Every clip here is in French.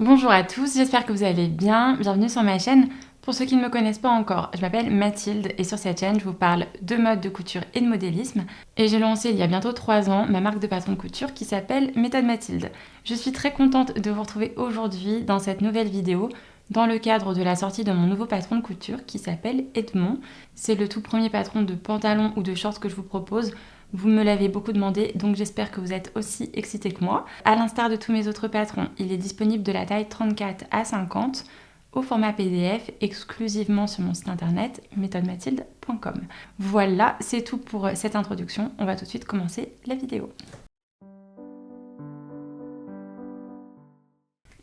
Bonjour à tous, j'espère que vous allez bien. Bienvenue sur ma chaîne. Pour ceux qui ne me connaissent pas encore, je m'appelle Mathilde et sur cette chaîne, je vous parle de mode, de couture et de modélisme. Et j'ai lancé il y a bientôt 3 ans ma marque de patron de couture qui s'appelle Méthode Mathilde. Je suis très contente de vous retrouver aujourd'hui dans cette nouvelle vidéo dans le cadre de la sortie de mon nouveau patron de couture qui s'appelle Edmond. C'est le tout premier patron de pantalon ou de shorts que je vous propose. Vous me l'avez beaucoup demandé, donc j'espère que vous êtes aussi excités que moi. À l'instar de tous mes autres patrons, il est disponible de la taille 34 à 50 au format PDF exclusivement sur mon site internet méthodemathilde.com. Voilà, c'est tout pour cette introduction. On va tout de suite commencer la vidéo.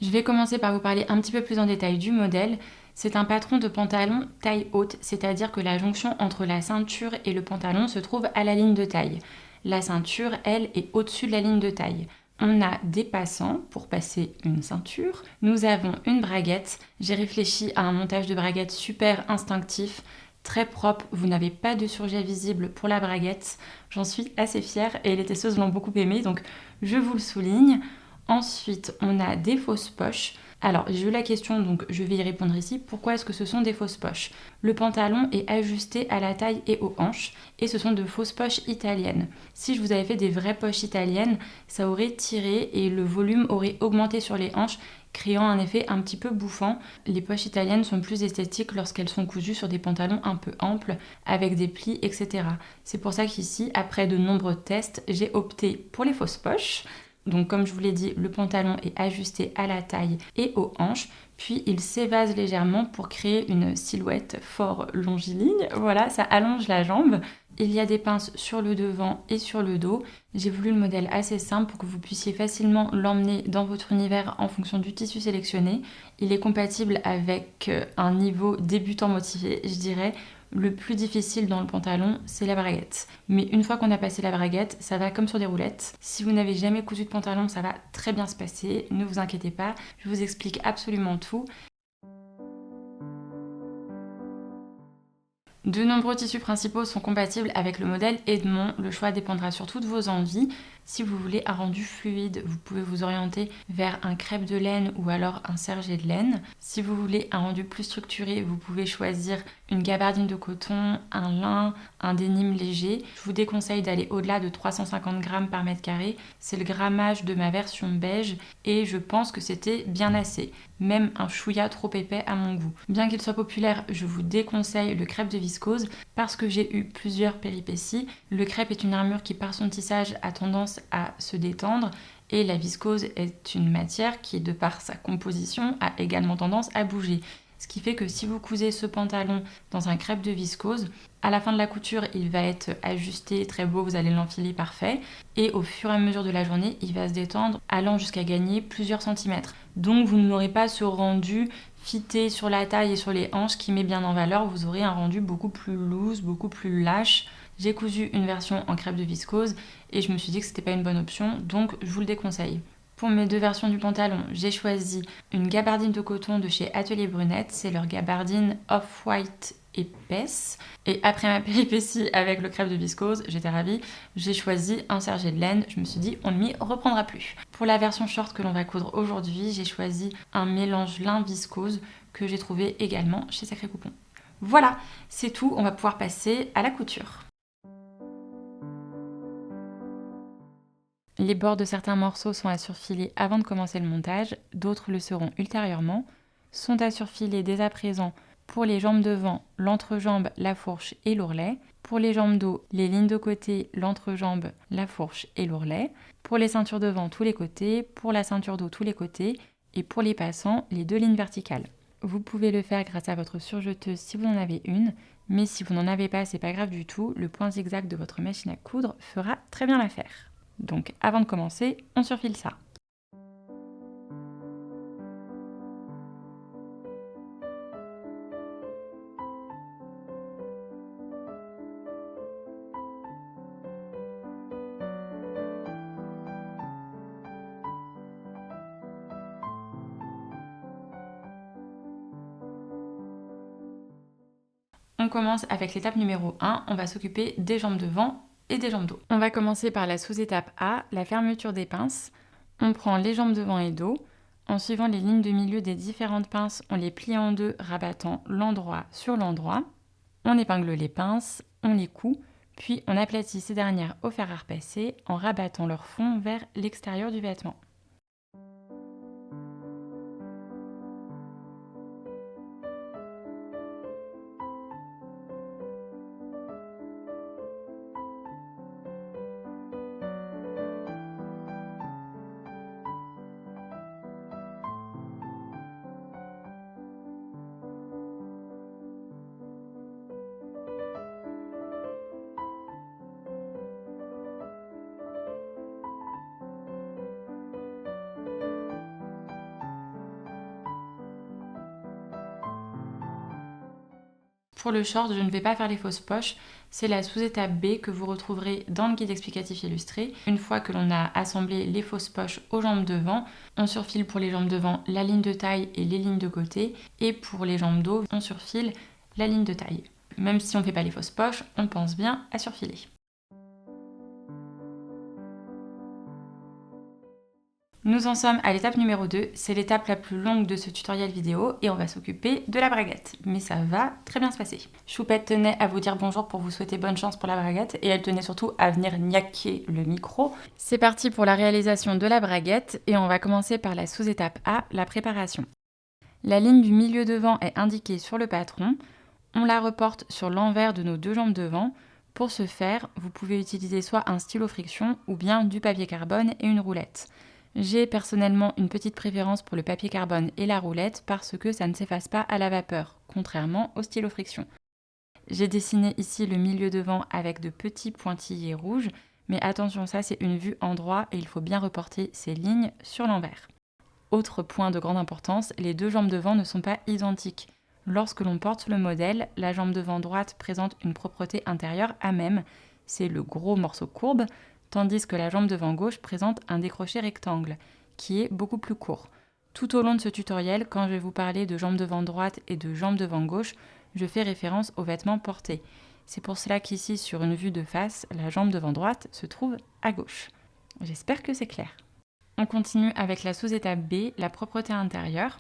Je vais commencer par vous parler un petit peu plus en détail du modèle. C'est un patron de pantalon taille haute, c'est-à-dire que la jonction entre la ceinture et le pantalon se trouve à la ligne de taille. La ceinture, elle, est au-dessus de la ligne de taille. On a des passants pour passer une ceinture. Nous avons une braguette. J'ai réfléchi à un montage de braguette super instinctif, très propre. Vous n'avez pas de surjet visible pour la braguette. J'en suis assez fière et les testeuses l'ont beaucoup aimé, donc je vous le souligne. Ensuite, on a des fausses poches. Alors, j'ai eu la question, donc je vais y répondre ici. Pourquoi est-ce que ce sont des fausses poches? Le pantalon est ajusté à la taille et aux hanches, et ce sont de fausses poches italiennes. Si je vous avais fait des vraies poches italiennes, ça aurait tiré et le volume aurait augmenté sur les hanches, créant un effet un petit peu bouffant. Les poches italiennes sont plus esthétiques lorsqu'elles sont cousues sur des pantalons un peu amples, avec des plis, etc. C'est pour ça qu'ici, après de nombreux tests, j'ai opté pour les fausses poches. Donc comme je vous l'ai dit, le pantalon est ajusté à la taille et aux hanches, puis il s'évase légèrement pour créer une silhouette fort longiligne. Voilà, ça allonge la jambe. Il y a des pinces sur le devant et sur le dos. J'ai voulu le modèle assez simple pour que vous puissiez facilement l'emmener dans votre univers en fonction du tissu sélectionné. Il est compatible avec un niveau débutant motivé, je dirais. Le plus difficile dans le pantalon, c'est la braguette. Mais une fois qu'on a passé la braguette, ça va comme sur des roulettes. Si vous n'avez jamais cousu de pantalon, ça va très bien se passer. Ne vous inquiétez pas, je vous explique absolument tout. De nombreux tissus principaux sont compatibles avec le modèle Edmond. Le choix dépendra surtout de vos envies. Si vous voulez un rendu fluide, vous pouvez vous orienter vers un crêpe de laine ou alors un sergé de laine. Si vous voulez un rendu plus structuré, vous pouvez choisir une gabardine de coton, un lin, un dénime léger. Je vous déconseille d'aller au-delà de 350 grammes par mètre carré. C'est le grammage de ma version beige et je pense que c'était bien assez. Même un chouïa trop épais à mon goût. Bien qu'il soit populaire, je vous déconseille le crêpe de viscose parce que j'ai eu plusieurs péripéties. Le crêpe est une armure qui par son tissage a tendance à se détendre et la viscose est une matière qui, de par sa composition, a également tendance à bouger. Ce qui fait que si vous cousez ce pantalon dans un crêpe de viscose, à la fin de la couture, il va être ajusté, très beau, vous allez l'enfiler parfait. Et au fur et à mesure de la journée, il va se détendre, allant jusqu'à gagner plusieurs centimètres. Donc vous n'aurez pas ce rendu fité sur la taille et sur les hanches qui met bien en valeur. Vous aurez un rendu beaucoup plus loose, beaucoup plus lâche. J'ai cousu une version en crêpe de viscose et je me suis dit que c'était pas une bonne option, donc je vous le déconseille. Pour mes deux versions du pantalon, j'ai choisi une gabardine de coton de chez Atelier Brunette. C'est leur gabardine off-white épaisse. Et après ma péripétie avec le crêpe de viscose, j'étais ravie, j'ai choisi un sergé de laine. Je me suis dit, on ne m'y reprendra plus. Pour la version short que l'on va coudre aujourd'hui, j'ai choisi un mélange lin-viscose que j'ai trouvé également chez Sacré Coupon. Voilà, c'est tout. On va pouvoir passer à la couture. Les bords de certains morceaux sont à surfiler avant de commencer le montage, d'autres le seront ultérieurement, sont à surfiler dès à présent pour les jambes devant, l'entrejambe, la fourche et l'ourlet, pour les jambes dos, les lignes de côté, l'entrejambe, la fourche et l'ourlet, pour les ceintures devant tous les côtés, pour la ceinture dos tous les côtés et pour les passants, les deux lignes verticales. Vous pouvez le faire grâce à votre surjeteuse si vous en avez une, mais si vous n'en avez pas, c'est pas grave du tout, le point zigzag de votre machine à coudre fera très bien l'affaire. Donc avant de commencer, on surfile ça. On commence avec l'étape numéro 1, on va s'occuper des jambes devant et des jambes dos. On va commencer par la sous-étape A, la fermeture des pinces. On prend les jambes devant et dos. En suivant les lignes de milieu des différentes pinces, on les plie en deux, rabattant l'endroit sur l'endroit. On épingle les pinces, on les coud, puis on aplatit ces dernières au fer à repasser en rabattant leur fond vers l'extérieur du vêtement. Pour le short, je ne vais pas faire les fausses poches, c'est la sous-étape B que vous retrouverez dans le guide explicatif illustré. Une fois que l'on a assemblé les fausses poches aux jambes devant, on surfile pour les jambes devant la ligne de taille et les lignes de côté, et pour les jambes dos, on surfile la ligne de taille. Même si on ne fait pas les fausses poches, on pense bien à surfiler. Nous en sommes à l'étape numéro 2, c'est l'étape la plus longue de ce tutoriel vidéo et on va s'occuper de la braguette. Mais ça va très bien se passer. Choupette tenait à vous dire bonjour pour vous souhaiter bonne chance pour la braguette et elle tenait surtout à venir niaquer le micro. C'est parti pour la réalisation de la braguette et on va commencer par la sous-étape A, la préparation. La ligne du milieu devant est indiquée sur le patron, on la reporte sur l'envers de nos deux jambes devant. Pour ce faire, vous pouvez utiliser soit un stylo friction ou bien du papier carbone et une roulette. J'ai personnellement une petite préférence pour le papier carbone et la roulette parce que ça ne s'efface pas à la vapeur, contrairement au stylo friction. J'ai dessiné ici le milieu devant avec de petits pointillés rouges, mais attention, ça c'est une vue en droit et il faut bien reporter ces lignes sur l'envers. Autre point de grande importance, les deux jambes devant ne sont pas identiques. Lorsque l'on porte le modèle, la jambe devant droite présente une propreté intérieure à même, c'est le gros morceau courbe, tandis que la jambe devant gauche présente un décroché rectangle, qui est beaucoup plus court. Tout au long de ce tutoriel, quand je vais vous parler de jambe devant droite et de jambe devant gauche, je fais référence aux vêtements portés. C'est pour cela qu'ici, sur une vue de face, la jambe devant droite se trouve à gauche. J'espère que c'est clair. On continue avec la sous-étape B, la propreté intérieure.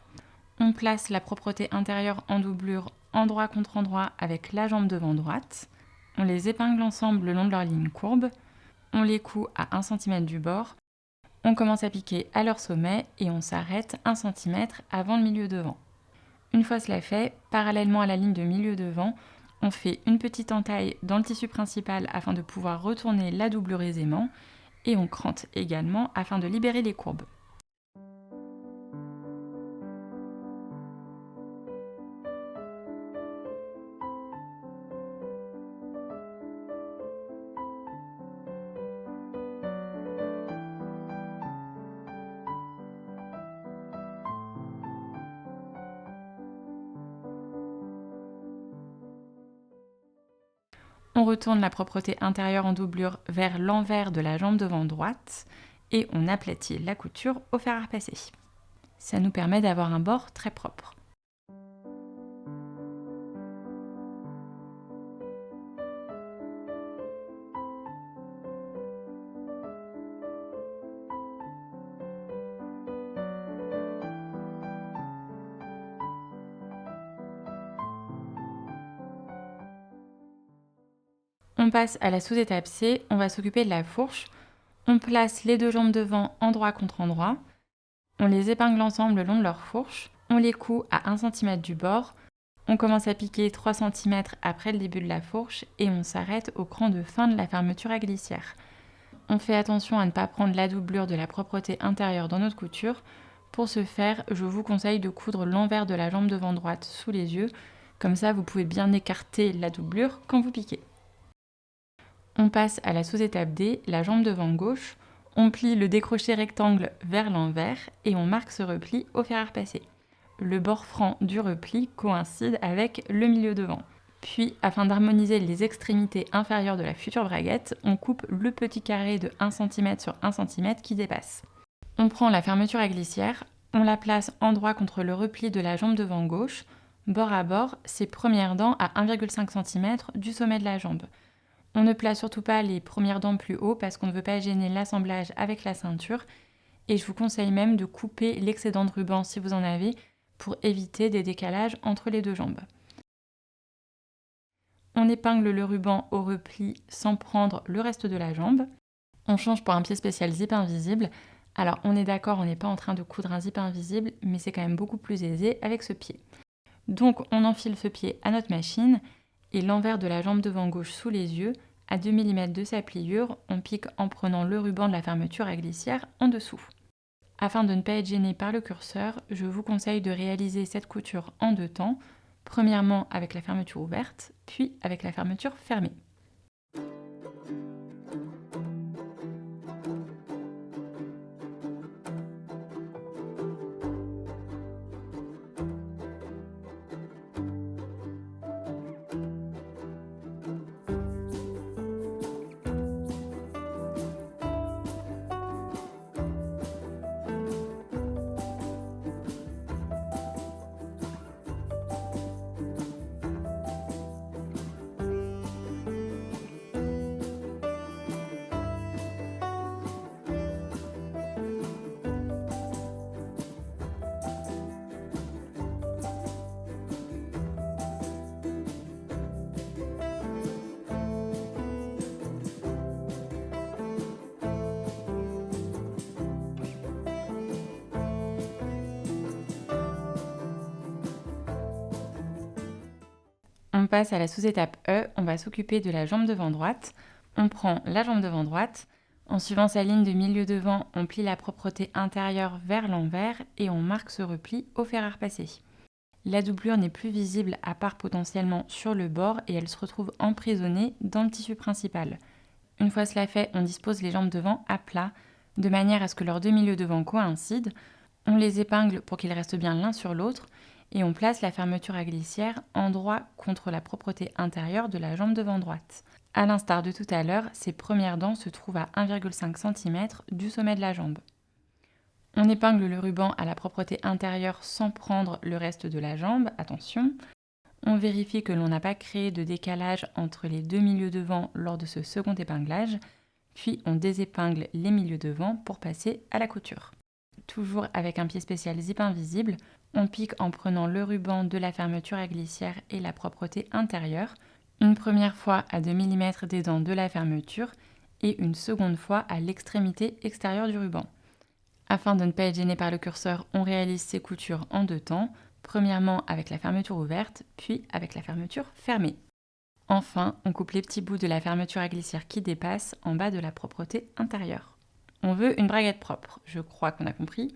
On place la propreté intérieure en doublure endroit contre endroit avec la jambe devant droite. On les épingle ensemble le long de leur ligne courbe. On les coud à 1 cm du bord, on commence à piquer à leur sommet et on s'arrête 1 cm avant le milieu devant. Une fois cela fait, parallèlement à la ligne de milieu devant, on fait une petite entaille dans le tissu principal afin de pouvoir retourner la doublure aisément et on crante également afin de libérer les courbes. On retourne la propreté intérieure en doublure vers l'envers de la jambe devant droite et on aplatit la couture au fer à repasser. Ça nous permet d'avoir un bord très propre. On passe à la sous-étape C, on va s'occuper de la fourche. On place les deux jambes devant endroit contre endroit. On les épingle ensemble le long de leur fourche. On les coud à 1 cm du bord. On commence à piquer 3 cm après le début de la fourche et on s'arrête au cran de fin de la fermeture à glissière. On fait attention à ne pas prendre la doublure de la propreté intérieure dans notre couture. Pour ce faire, je vous conseille de coudre l'envers de la jambe devant droite sous les yeux. Comme ça, vous pouvez bien écarter la doublure quand vous piquez. On passe à la sous-étape D, la jambe devant gauche. On plie le décroché rectangle vers l'envers et on marque ce repli au fer à repasser. Le bord franc du repli coïncide avec le milieu devant. Puis, afin d'harmoniser les extrémités inférieures de la future braguette, on coupe le petit carré de 1 cm sur 1 cm qui dépasse. On prend la fermeture à glissière, on la place endroit contre le repli de la jambe devant gauche, bord à bord, ses premières dents à 1,5 cm du sommet de la jambe. On ne place surtout pas les premières dents plus haut parce qu'on ne veut pas gêner l'assemblage avec la ceinture. Et je vous conseille même de couper l'excédent de ruban si vous en avez pour éviter des décalages entre les deux jambes. On épingle le ruban au repli sans prendre le reste de la jambe. On change pour un pied spécial zip invisible. Alors on est d'accord, on n'est pas en train de coudre un zip invisible, mais c'est quand même beaucoup plus aisé avec ce pied. Donc on enfile ce pied à notre machine et l'envers de la jambe devant gauche sous les yeux, à 2 mm de sa pliure, on pique en prenant le ruban de la fermeture à glissière en dessous. Afin de ne pas être gêné par le curseur, je vous conseille de réaliser cette couture en 2 temps, premièrement avec la fermeture ouverte, puis avec la fermeture fermée. On passe à la sous-étape E, on va s'occuper de la jambe devant droite. On prend la jambe devant droite. En suivant sa ligne de milieu devant, on plie la propreté intérieure vers l'envers et on marque ce repli au fer à repasser. La doublure n'est plus visible à part potentiellement sur le bord et elle se retrouve emprisonnée dans le tissu principal. Une fois cela fait, on dispose les jambes devant à plat, de manière à ce que leurs deux milieux devant coïncident. On les épingle pour qu'ils restent bien l'un sur l'autre et on place la fermeture à glissière en droit contre la propreté intérieure de la jambe devant droite. À l'instar de tout à l'heure, ces premières dents se trouvent à 1,5 cm du sommet de la jambe. On épingle le ruban à la propreté intérieure sans prendre le reste de la jambe, attention. On vérifie que l'on n'a pas créé de décalage entre les deux milieux devant lors de ce second épinglage, puis on désépingle les milieux devant pour passer à la couture. Toujours avec un pied spécial zip invisible, on pique en prenant le ruban de la fermeture à glissière et la propreté intérieure, une première fois à 2 mm des dents de la fermeture et une seconde fois à l'extrémité extérieure du ruban. Afin de ne pas être gêné par le curseur, on réalise ces coutures en 2 temps, premièrement avec la fermeture ouverte, puis avec la fermeture fermée. Enfin, on coupe les petits bouts de la fermeture à glissière qui dépassent en bas de la propreté intérieure. On veut une braguette propre, je crois qu'on a compris.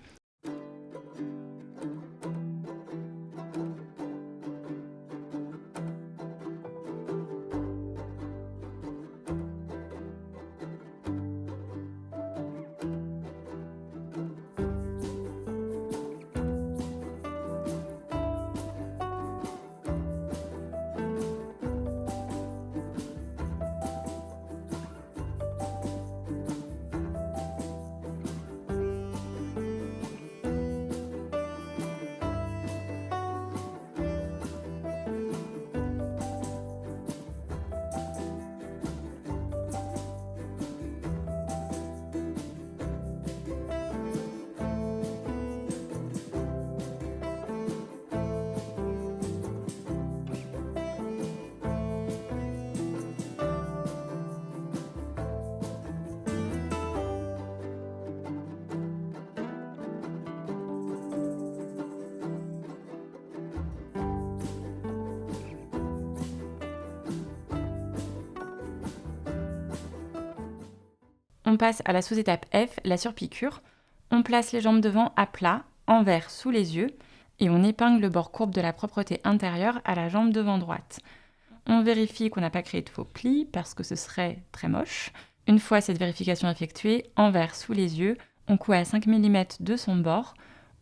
On passe à la sous-étape F, la surpiqûre. On place les jambes devant à plat, envers sous les yeux, et on épingle le bord courbe de la propreté intérieure à la jambe devant droite. On vérifie qu'on n'a pas créé de faux plis, parce que ce serait très moche. Une fois cette vérification effectuée, envers sous les yeux, on coud à 5 mm de son bord.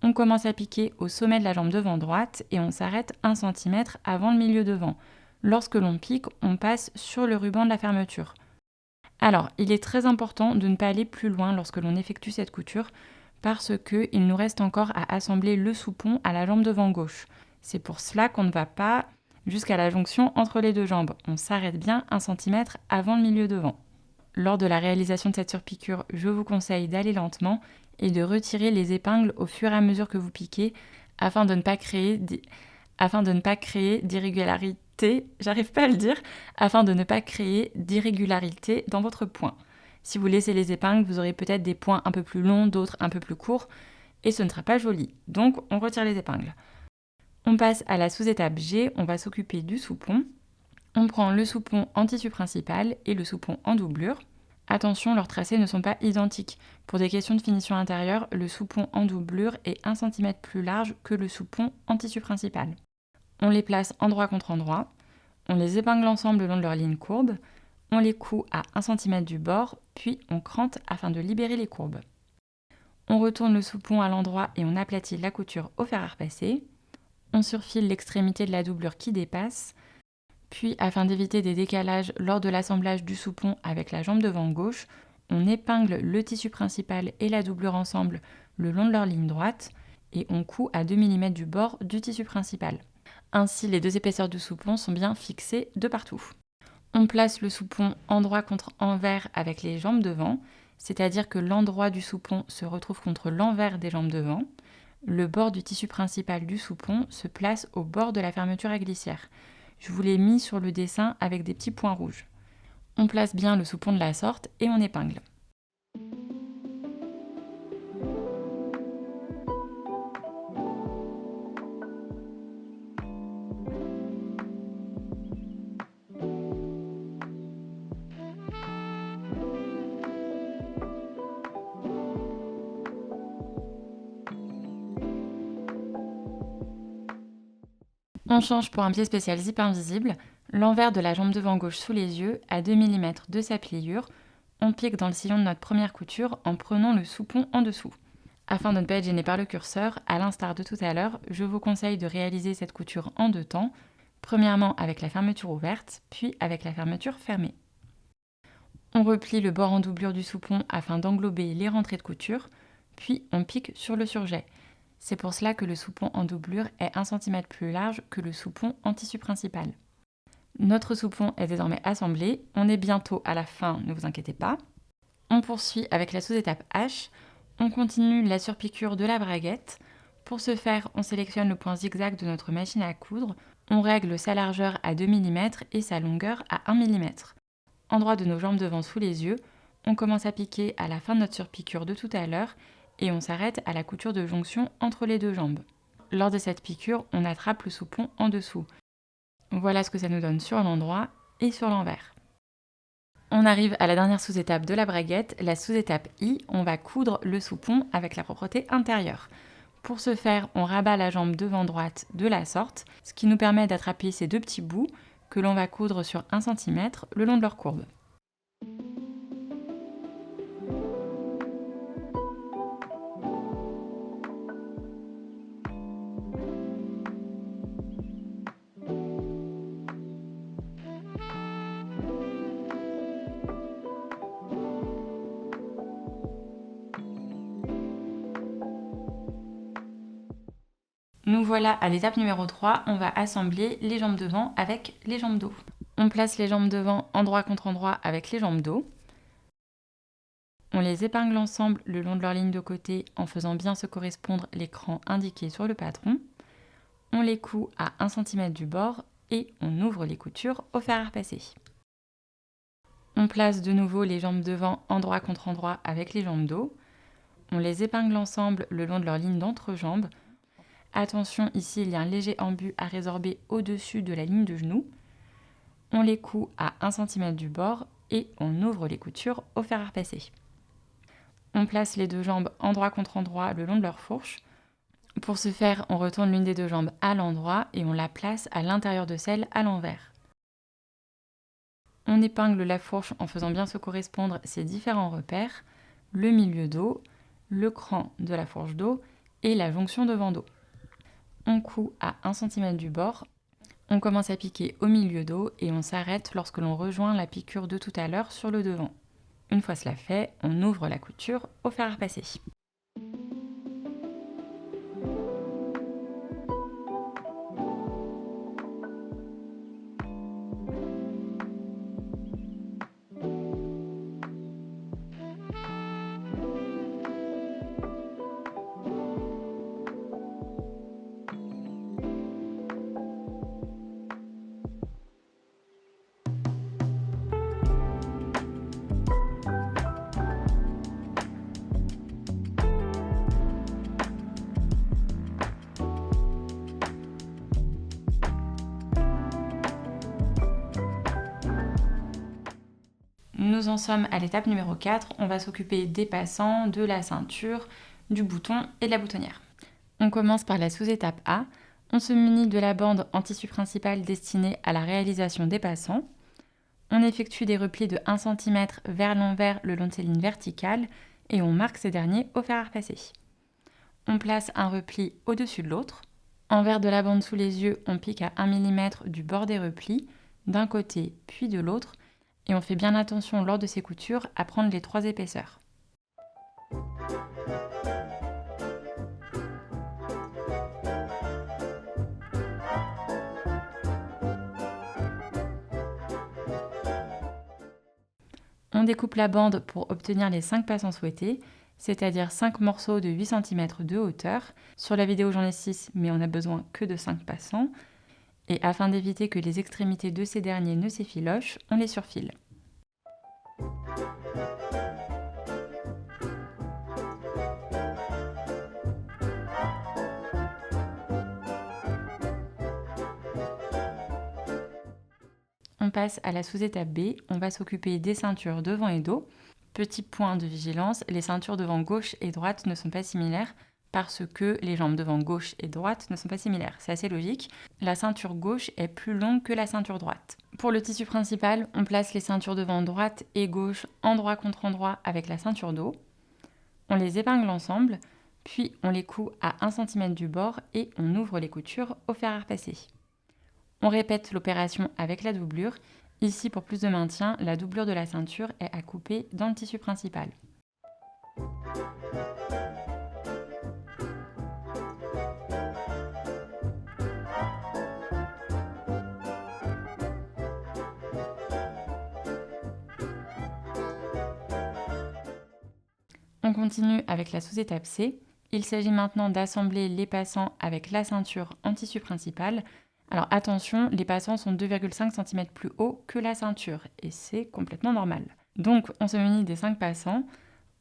On commence à piquer au sommet de la jambe devant droite et on s'arrête 1 cm avant le milieu devant. Lorsque l'on pique, on passe sur le ruban de la fermeture. Alors, il est très important de ne pas aller plus loin lorsque l'on effectue cette couture parce qu'il nous reste encore à assembler le soupon à la jambe devant gauche. C'est pour cela qu'on ne va pas jusqu'à la jonction entre les deux jambes. On s'arrête bien 1 cm avant le milieu devant. Lors de la réalisation de cette surpiqûre, je vous conseille d'aller lentement et de retirer les épingles au fur et à mesure que vous piquez afin de ne pas créer d'irrégularités, afin de ne pas créer d'irrégularités dans votre point. Si vous laissez les épingles, vous aurez peut-être des points un peu plus longs, d'autres un peu plus courts, et ce ne sera pas joli. Donc, on retire les épingles. On passe à la sous-étape G, on va s'occuper du soupon. On prend le soupon en tissu principal et le soupon en doublure. Attention, leurs tracés ne sont pas identiques. Pour des questions de finition intérieure, le soupon en doublure est 1 cm plus large que le soupon en tissu principal. On les place endroit contre endroit, on les épingle ensemble le long de leur ligne courbe, on les coud à 1 cm du bord, puis on crante afin de libérer les courbes. On retourne le soupon à l'endroit et on aplatit la couture au fer à repasser. On surfile l'extrémité de la doublure qui dépasse, puis afin d'éviter des décalages lors de l'assemblage du soupon avec la jambe devant gauche, on épingle le tissu principal et la doublure ensemble le long de leur ligne droite et on coud à 2 mm du bord du tissu principal. Ainsi, les deux épaisseurs du soupon sont bien fixées de partout. On place le soupon endroit contre envers avec les jambes devant, c'est-à-dire que l'endroit du soupon se retrouve contre l'envers des jambes devant. Le bord du tissu principal du soupon se place au bord de la fermeture à glissière. Je vous l'ai mis sur le dessin avec des petits points rouges. On place bien le soupon de la sorte et on épingle. On change pour un pied spécial zip invisible, l'envers de la jambe devant gauche sous les yeux, à 2 mm de sa pliure. On pique dans le sillon de notre première couture en prenant le soupon en dessous. Afin de ne pas être gêné par le curseur, à l'instar de tout à l'heure, je vous conseille de réaliser cette couture en 2 temps, premièrement avec la fermeture ouverte, puis avec la fermeture fermée. On replie le bord en doublure du soupon afin d'englober les rentrées de couture, puis on pique sur le surjet. C'est pour cela que le soupon en doublure est 1 cm plus large que le soupon en tissu principal. Notre soupon est désormais assemblé, on est bientôt à la fin, ne vous inquiétez pas. On poursuit avec la sous-étape H, on continue la surpiqûre de la braguette. Pour ce faire, on sélectionne le point zigzag de notre machine à coudre, on règle sa largeur à 2 mm et sa longueur à 1 mm. Endroit de nos jambes devant sous les yeux, on commence à piquer à la fin de notre surpiqûre de tout à l'heure et on s'arrête à la couture de jonction entre les deux jambes. Lors de cette piqûre, on attrape le soupon en dessous. Voilà ce que ça nous donne sur l'endroit et sur l'envers. On arrive à la dernière sous-étape de la braguette, la sous-étape I, on va coudre le soupon avec la propreté intérieure. Pour ce faire, on rabat la jambe devant droite de la sorte, ce qui nous permet d'attraper ces deux petits bouts que l'on va coudre sur 1 cm le long de leur courbe. Nous voilà à l'étape numéro 3, on va assembler les jambes devant avec les jambes dos. On place les jambes devant endroit contre endroit avec les jambes dos. On les épingle ensemble le long de leur ligne de côté en faisant bien se correspondre l'écran indiqué sur le patron. On les coud à 1 cm du bord et on ouvre les coutures au fer à repasser. On place de nouveau les jambes devant endroit contre endroit avec les jambes dos. On les épingle ensemble le long de leur ligne d'entrejambe. Attention, ici il y a un léger embut à résorber au-dessus de la ligne de genou. On les coud à 1 cm du bord et on ouvre les coutures au fer à repasser. On place les deux jambes endroit contre endroit le long de leur fourche. Pour ce faire, on retourne l'une des deux jambes à l'endroit et on la place à l'intérieur de celle à l'envers. On épingle la fourche en faisant bien se correspondre ces différents repères, le milieu dos, le cran de la fourche dos et la jonction devant dos. On coud à 1 cm du bord. On commence à piquer au milieu dos et on s'arrête lorsque l'on rejoint la piqûre de tout à l'heure sur le devant. Une fois cela fait, on ouvre la couture au fer à repasser. nous en sommes à l'étape numéro 4. On va s'occuper des passants, de la ceinture, du bouton et de la boutonnière. On commence par la sous-étape A. On se munit de la bande en tissu principal destinée à la réalisation des passants. On effectue des replis de 1 cm vers l'envers le long de ces lignes verticales et on marque ces derniers au fer à repasser. On place un repli au-dessus de l'autre. Envers de la bande sous les yeux, on pique à 1 mm du bord des replis, d'un côté puis de l'autre, et on fait bien attention lors de ces coutures à prendre les 3 épaisseurs. On découpe la bande pour obtenir les 5 passants souhaités, c'est-à-dire 5 morceaux de 8 cm de hauteur. Sur la vidéo j'en ai 6, mais on n'a besoin que de 5 passants. Et afin d'éviter que les extrémités de ces derniers ne s'effilochent, on les surfile. On passe à la sous-étape B, on va s'occuper des ceintures devant et dos. Petit point de vigilance, les ceintures devant gauche et droite ne sont pas similaires parce que les jambes devant gauche et droite ne sont pas similaires. C'est assez logique. La ceinture gauche est plus longue que la ceinture droite. Pour le tissu principal, on place les ceintures devant droite et gauche endroit contre endroit avec la ceinture dos. On les épingle ensemble, puis on les coud à 1 cm du bord et on ouvre les coutures au fer à repasser. On répète l'opération avec la doublure. Ici, pour plus de maintien, la doublure de la ceinture est à couper dans le tissu principal. On continue avec la sous-étape C. Il s'agit maintenant d'assembler les passants avec la ceinture en tissu principal. Alors attention, les passants sont 2,5 cm plus hauts que la ceinture et c'est complètement normal. Donc on se munit des 5 passants.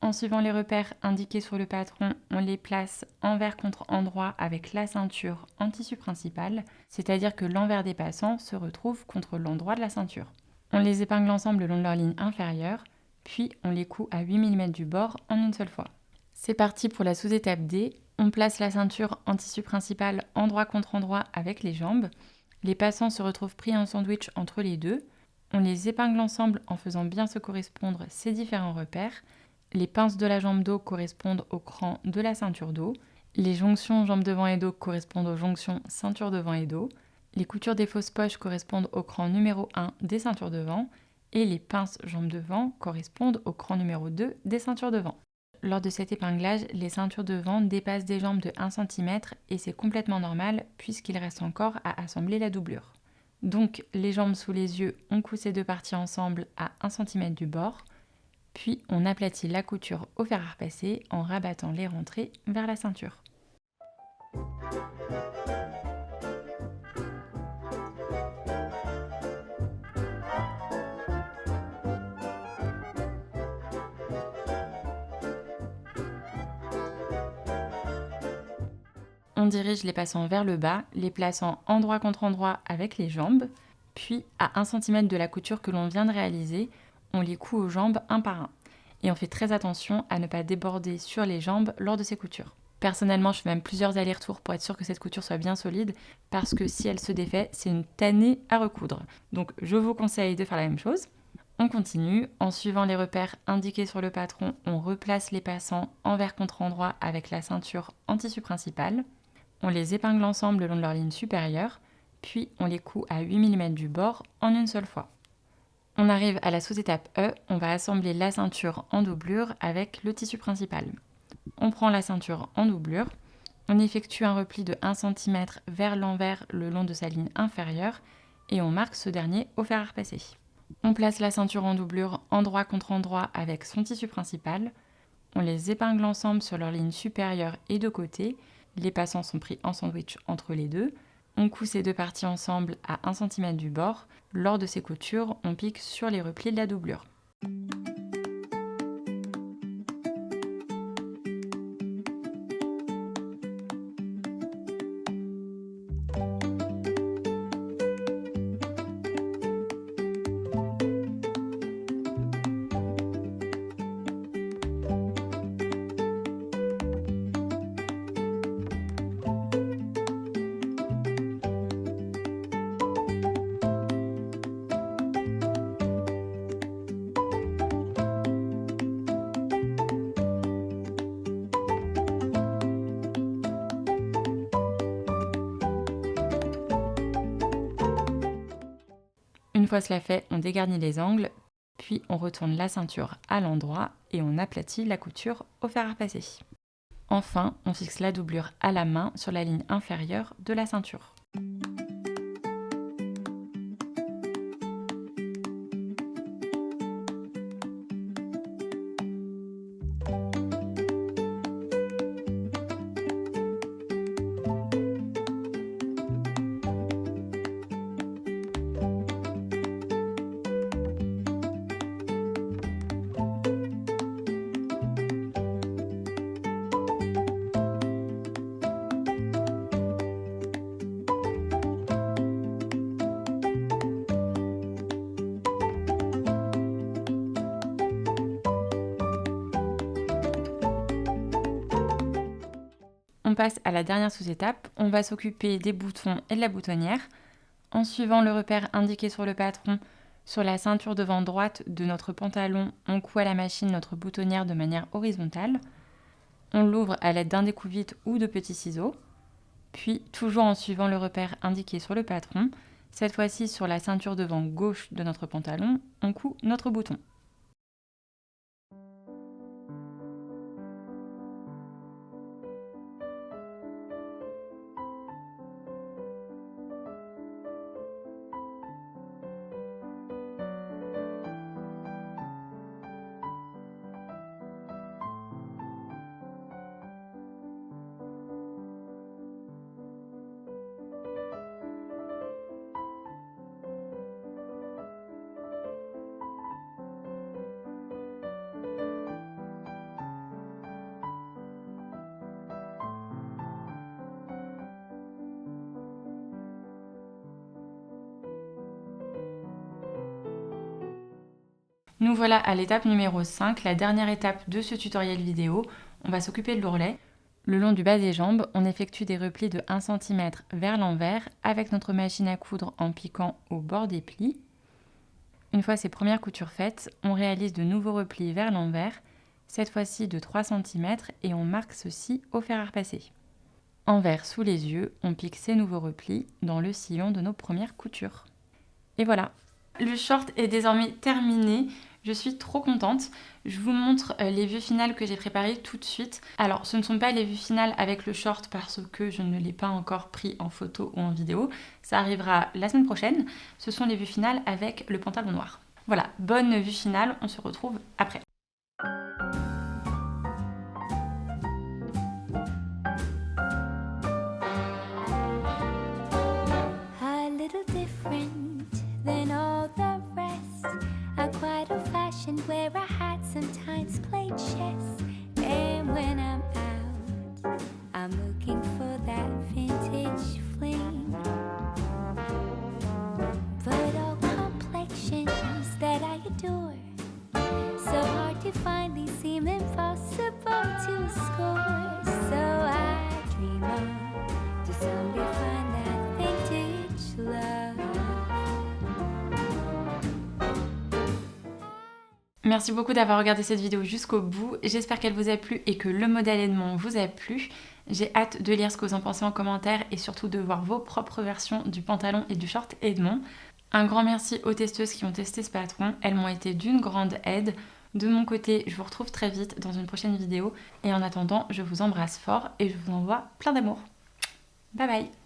En suivant les repères indiqués sur le patron, on les place envers contre endroit avec la ceinture en tissu principal, c'est-à-dire que l'envers des passants se retrouve contre l'endroit de la ceinture. On les épingle ensemble le long de leur ligne inférieure, puis on les coud à 8 mm du bord en une seule fois. C'est parti pour la sous-étape D. On place la ceinture en tissu principal endroit contre endroit avec les jambes. Les passants se retrouvent pris en sandwich entre les deux. On les épingle ensemble en faisant bien se correspondre ces différents repères. Les pinces de la jambe dos correspondent au cran de la ceinture dos. Les jonctions jambes devant et dos correspondent aux jonctions ceinture devant et dos. Les coutures des fausses poches correspondent au cran numéro 1 des ceintures devant. Et les pinces jambes devant correspondent au cran numéro 2 des ceintures devant. Lors de cet épinglage, les ceintures devant dépassent des jambes de 1 cm et c'est complètement normal puisqu'il reste encore à assembler la doublure. Donc les jambes sous les yeux, on coud ces deux parties ensemble à 1 cm du bord, puis on aplatit la couture au fer à repasser en rabattant les rentrées vers la ceinture. On dirige les passants vers le bas, les plaçant endroit contre endroit avec les jambes, puis à 1 cm de la couture que l'on vient de réaliser, on les coud aux jambes un par un. Et on fait très attention à ne pas déborder sur les jambes lors de ces coutures. Personnellement, je fais même plusieurs allers-retours pour être sûre que cette couture soit bien solide, parce que si elle se défait, c'est une tannée à recoudre. Donc je vous conseille de faire la même chose. On continue, en suivant les repères indiqués sur le patron, on replace les passants envers contre endroit avec la ceinture en tissu principal. On les épingle ensemble le long de leur ligne supérieure, puis on les coud à 8 mm du bord en une seule fois. On arrive à la sous-étape E, on va assembler la ceinture en doublure avec le tissu principal. On prend la ceinture en doublure, on effectue un repli de 1 cm vers l'envers le long de sa ligne inférieure et on marque ce dernier au fer à repasser. On place la ceinture en doublure endroit contre endroit avec son tissu principal, on les épingle ensemble sur leur ligne supérieure et de côté. Les passants sont pris en sandwich entre les deux. On coud ces deux parties ensemble à 1 cm du bord. Lors de ces coutures, on pique sur les replis de la doublure. Une fois cela fait, on dégarnit les angles, puis on retourne la ceinture à l'endroit et on aplatit la couture au fer à repasser. Enfin, on fixe la doublure à la main sur la ligne inférieure de la ceinture. On passe à la dernière sous-étape, on va s'occuper des boutons et de la boutonnière. En suivant le repère indiqué sur le patron, sur la ceinture devant droite de notre pantalon, on coud à la machine notre boutonnière de manière horizontale. On l'ouvre à l'aide d'un découpe-vite ou de petits ciseaux. Puis, toujours en suivant le repère indiqué sur le patron, cette fois-ci sur la ceinture devant gauche de notre pantalon, on coud notre bouton. Nous voilà à l'étape numéro 5, la dernière étape de ce tutoriel vidéo. On va s'occuper de l'ourlet. Le long du bas des jambes, on effectue des replis de 1 cm vers l'envers avec notre machine à coudre en piquant au bord des plis. Une fois ces premières coutures faites, on réalise de nouveaux replis vers l'envers, cette fois-ci de 3 cm et on marque ceci au fer à repasser. Envers sous les yeux, on pique ces nouveaux replis dans le sillon de nos premières coutures. Et voilà! Le short est désormais terminé, je suis trop contente. Je vous montre les vues finales que j'ai préparées tout de suite. Alors ce ne sont pas les vues finales avec le short parce que je ne l'ai pas encore pris en photo ou en vidéo. Ça arrivera la semaine prochaine. Ce sont les vues finales avec le pantalon noir. Voilà, bonne vue finale, on se retrouve après. Where I had sometimes played chess, and when I'm out, I'm looking for that vintage fling. But all complexions that I adore, so hard to find, these seem impossible to score. So I dream on to someday find that vintage love. Merci beaucoup d'avoir regardé cette vidéo jusqu'au bout. J'espère qu'elle vous a plu et que le modèle Edmond vous a plu. J'ai hâte de lire ce que vous en pensez en commentaire et surtout de voir vos propres versions du pantalon et du short Edmond. Un grand merci aux testeuses qui ont testé ce patron. Elles m'ont été d'une grande aide. De mon côté, je vous retrouve très vite dans une prochaine vidéo. Et en attendant, je vous embrasse fort et je vous envoie plein d'amour. Bye bye!